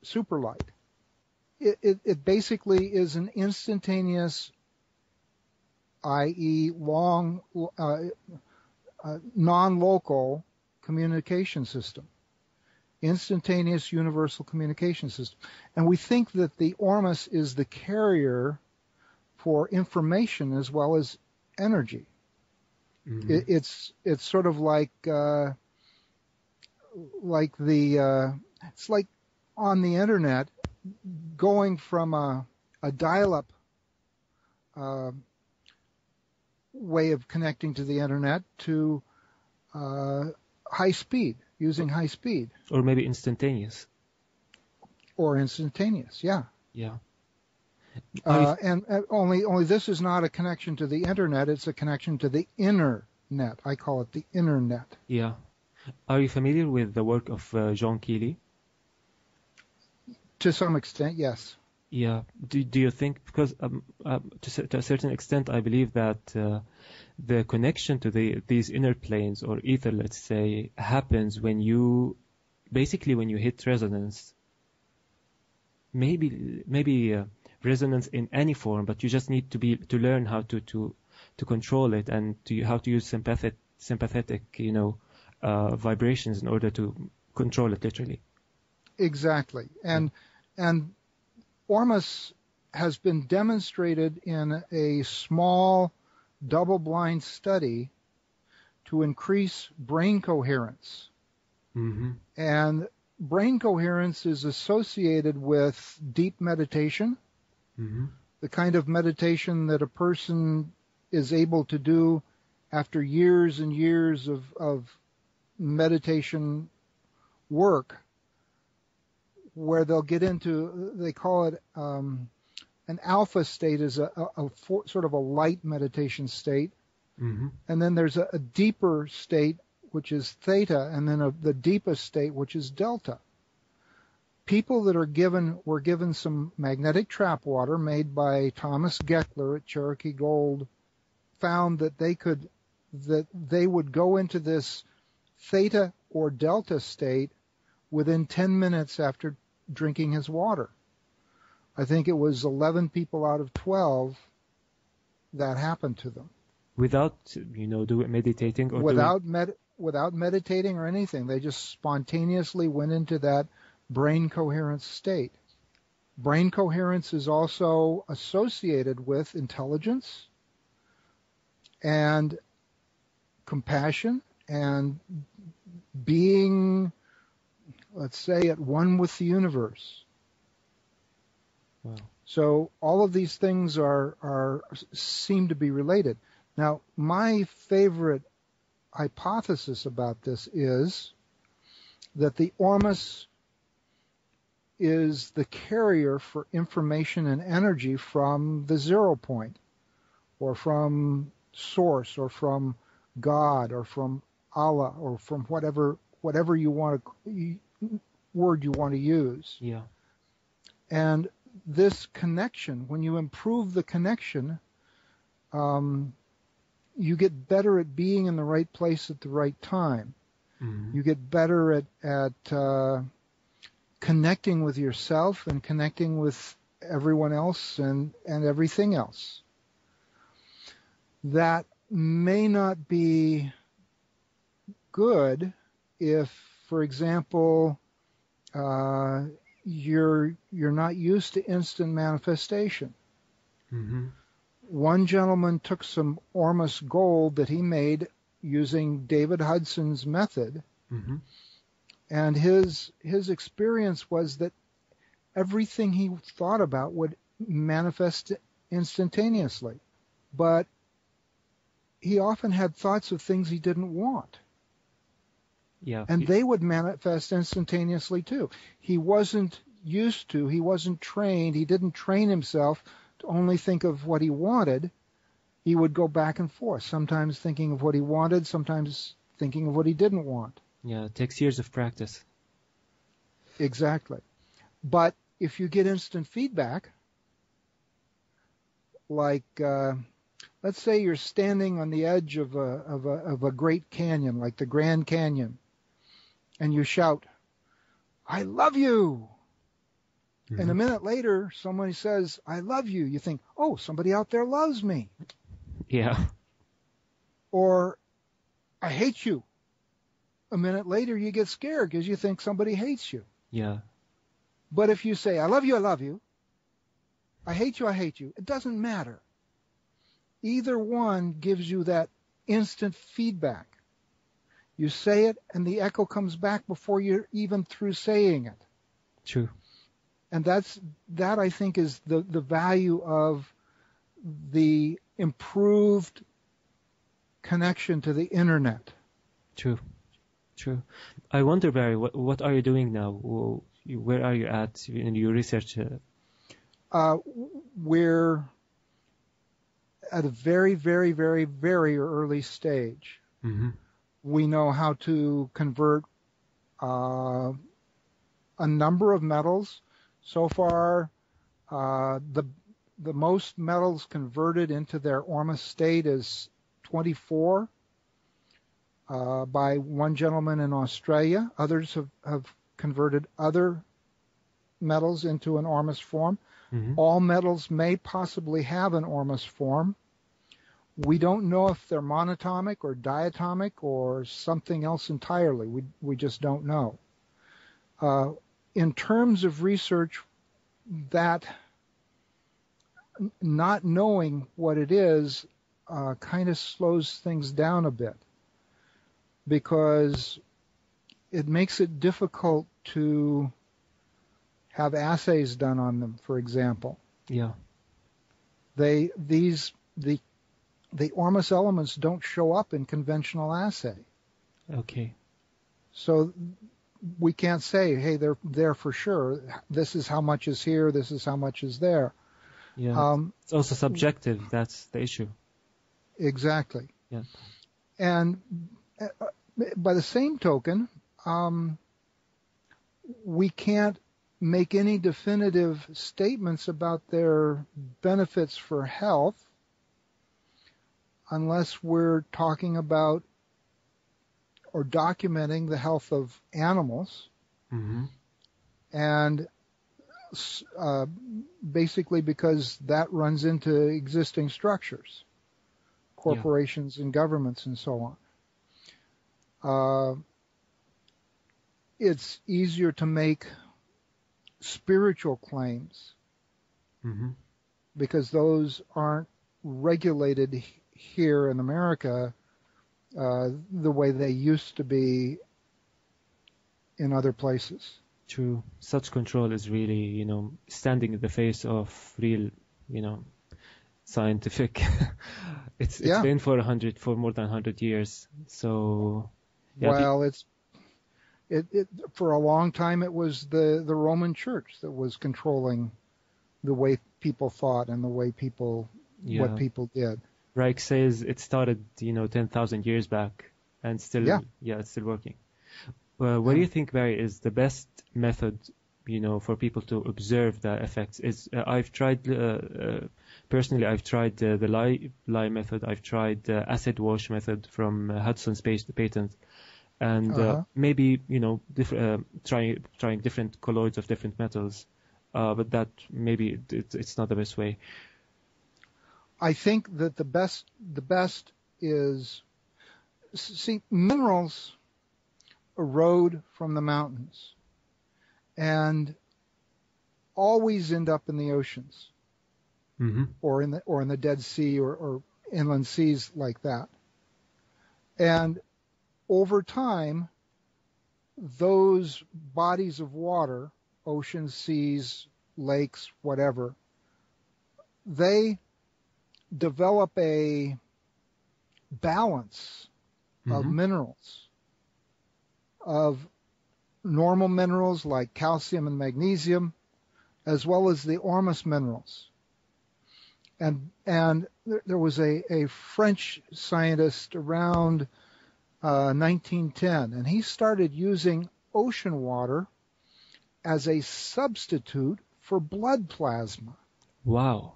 superlight. It basically is an instantaneous, i.e. long, non-local communication system. Instantaneous universal communication system. And we think that the ORMUS is the carrier for information as well as energy. Mm-hmm. It's sort of like it's like on the internet, going from a dial-up way of connecting to the internet to high speed, using high speed. Or maybe instantaneous. Or instantaneous, yeah. Yeah. And only this is not a connection to the internet, it's a connection to the inner net. I call it the inner net. Yeah. Are you familiar with the work of John Keely? To some extent, yes. Yeah. Do you think, because to a certain extent, I believe that the connection to these inner planes or ether, let's say, happens when you hit resonance. Maybe resonance in any form, but you just need to learn how to control it and how to use sympathetic, vibrations in order to control it literally. Exactly. And ORMUS has been demonstrated in a small double-blind study to increase brain coherence. Mm-hmm. And brain coherence is associated with deep meditation, mm-hmm. the kind of meditation that a person is able to do after years and years of meditation work, where they'll get into, they call it an alpha state, is sort of a light meditation state. Mm-hmm. And then there's a deeper state, which is theta, and then the deepest state, which is delta. People that were given some magnetic trap water made by Thomas Geckler at Cherokee Gold found that they would go into this theta or delta state within 10 minutes after drinking his water. I think it was 11 people out of 12 that happened to them. Without, meditating or without meditating or anything. They just spontaneously went into that brain coherence state. Brain coherence is also associated with intelligence and compassion and being, let's say, at one with the universe. Wow. So all of these things seem to be related. Now, my favorite hypothesis about this is that the ORMUS is the carrier for information and energy from the 0 point, or from Source, or from God, or from Allah, or from whatever word you want to use. Yeah. And this connection, when you improve the connection, you get better at being in the right place at the right time. Mm-hmm. You get better at connecting with yourself and connecting with everyone else and everything else. That may not be good if, for example, you're not used to instant manifestation. Mm-hmm. One gentleman took some ORMUS gold that he made using David Hudson's method, mm-hmm. and his experience was that everything he thought about would manifest instantaneously. But he often had thoughts of things he didn't want. Yeah. And they would manifest instantaneously too. He wasn't trained, he didn't train himself to only think of what he wanted. He would go back and forth, sometimes thinking of what he wanted, sometimes thinking of what he didn't want. Yeah, it takes years of practice. Exactly. But if you get instant feedback, like let's say you're standing on the edge of a great canyon, like the Grand Canyon, and you shout, "I love you!" And a minute later, somebody says, I love you. You think, oh, somebody out there loves me. Yeah. Or, I hate you. A minute later, you get scared because you think somebody hates you. Yeah. But if you say, I love you, I love you. I hate you, it doesn't matter. Either one gives you that instant feedback. You say it, and the echo comes back before you're even through saying it. True. And that I think is the value of the improved connection to the internet. True. I wonder, Barry, what are you doing now? Where are you at in your research? We're at a very, very, very, very early stage. Mm-hmm. We know how to convert a number of metals. So far, the most metals converted into their ORMUS state is 24 by one gentleman in Australia. Others have converted other metals into an ORMUS form. Mm-hmm. All metals may possibly have an ORMUS form. We don't know if they're monatomic or diatomic or something else entirely. We just don't know. In terms of research, that not knowing what it is kind of slows things down a bit, because it makes it difficult to have assays done on them, for example. Yeah. The ORMUS elements don't show up in conventional assay. Okay. So we can't say, hey, they're there for sure. This is how much is here. This is how much is there. Yeah. It's also subjective. That's the issue. Exactly. Yeah. And by the same token, we can't make any definitive statements about their benefits for health unless we're talking about or documenting the health of animals. Mm-hmm. And basically because that runs into existing structures, corporations and governments and so on. It's easier to make spiritual claims because those aren't regulated here in America the way they used to be in other places. True. Such control is really, standing in the face of real, scientific. It's been for more than 100 years. So, well, it for a long time it was the Roman Church that was controlling the way people thought and the way what people did. Reich says it started, 10,000 years back, and still, it's still working. What do you think, Barry, is the best method, for people to observe the effects? I've tried, personally, I've tried the lye method. I've tried the acid wash method from Hudson's patent, and maybe trying different colloids of different metals. But that maybe it's not the best way. I think that the best is, minerals erode from the mountains and always end up in the oceans, or in the Dead Sea or inland seas like that. And over time, those bodies of water, oceans, seas, lakes, whatever, they develop a balance of minerals, of normal minerals like calcium and magnesium, as well as the ORMUS minerals. And there was a French scientist around 1910, and he started using ocean water as a substitute for blood plasma. Wow.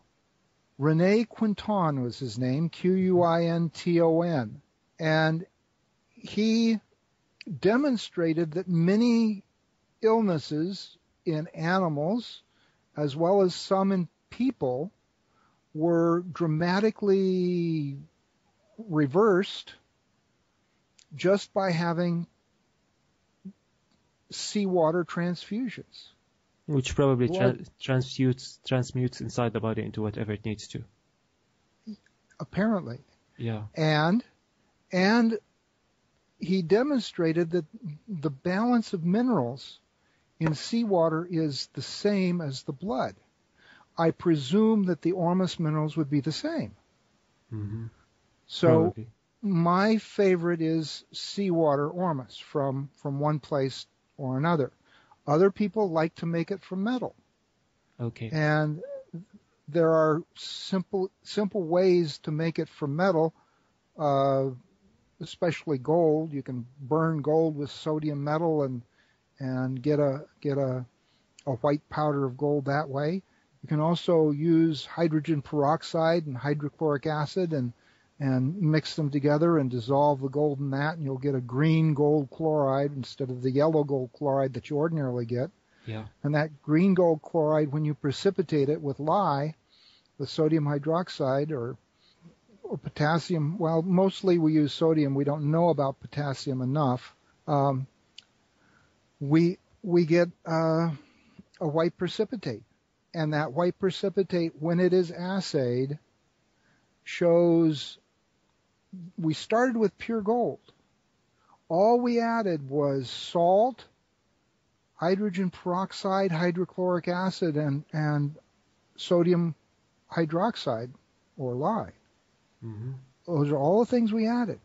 René Quinton was his name, Quinton. And he demonstrated that many illnesses in animals as well as some in people, were dramatically reversed just by having seawater transfusions. Which probably transmutes inside the body into whatever it needs to. Apparently. Yeah. And he demonstrated that the balance of minerals in seawater is the same as the blood. I presume that the ORMUS minerals would be the same. Mm-hmm. So probably. My favorite is seawater ORMUS from one place or another. Other people like to make it from metal. Okay. And there are simple ways to make it from metal, especially gold. You can burn gold with sodium metal and get a white powder of gold that way. You can also use hydrogen peroxide and hydrochloric acid and mix them together and dissolve the gold in that, and you'll get a green gold chloride instead of the yellow gold chloride that you ordinarily get. Yeah. And that green gold chloride, when you precipitate it with lye, the sodium hydroxide or potassium, well, mostly we use sodium. We don't know about potassium enough. We get a white precipitate. And that white precipitate, when it is assayed, shows we started with pure gold. All we added was salt, hydrogen peroxide, hydrochloric acid, and sodium hydroxide, or lye. Mm-hmm. Those are all the things we added.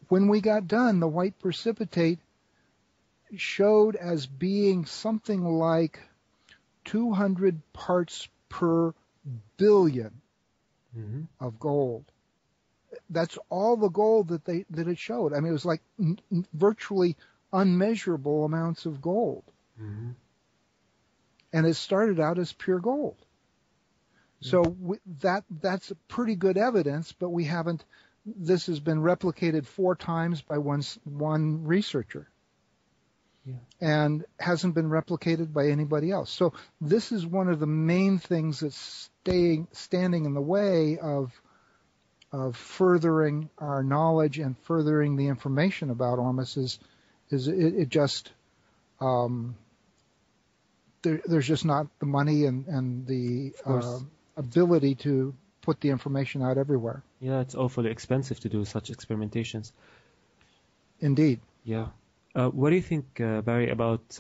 When we got done, the white precipitate showed as being something like 200 parts per billion Mm-hmm. of gold. That's all the gold that it showed. I mean, it was like virtually unmeasurable amounts of gold. Mm-hmm. And it started out as pure gold. So that's pretty good evidence, but we haven't. This has been replicated 4 times by one researcher, and hasn't been replicated by anybody else. So this is one of the main things that's standing in the way of furthering our knowledge and furthering the information about ORMUS is it just there's just not the money and the ability to put the information out everywhere. Yeah, it's awfully expensive to do such experimentations. Indeed. Yeah. What do you think, Barry, about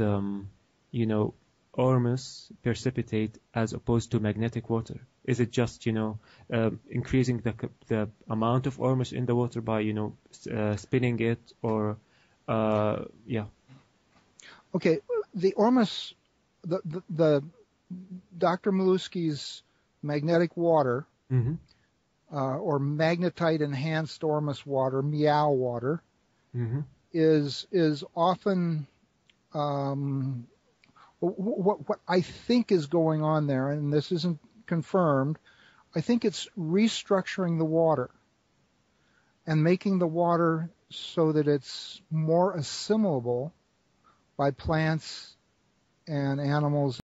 ORMUS precipitate as opposed to magnetic water? Is it just increasing the amount of ORMUS in the water by spinning it, or Okay, the ORMUS, the Dr. Malusky's magnetic water, mm-hmm. Or magnetite enhanced ORMUS water, meow water, mm-hmm. is often what I think is going on there, and this isn't confirmed. I think it's restructuring the water and making the water so that it's more assimilable by plants and animals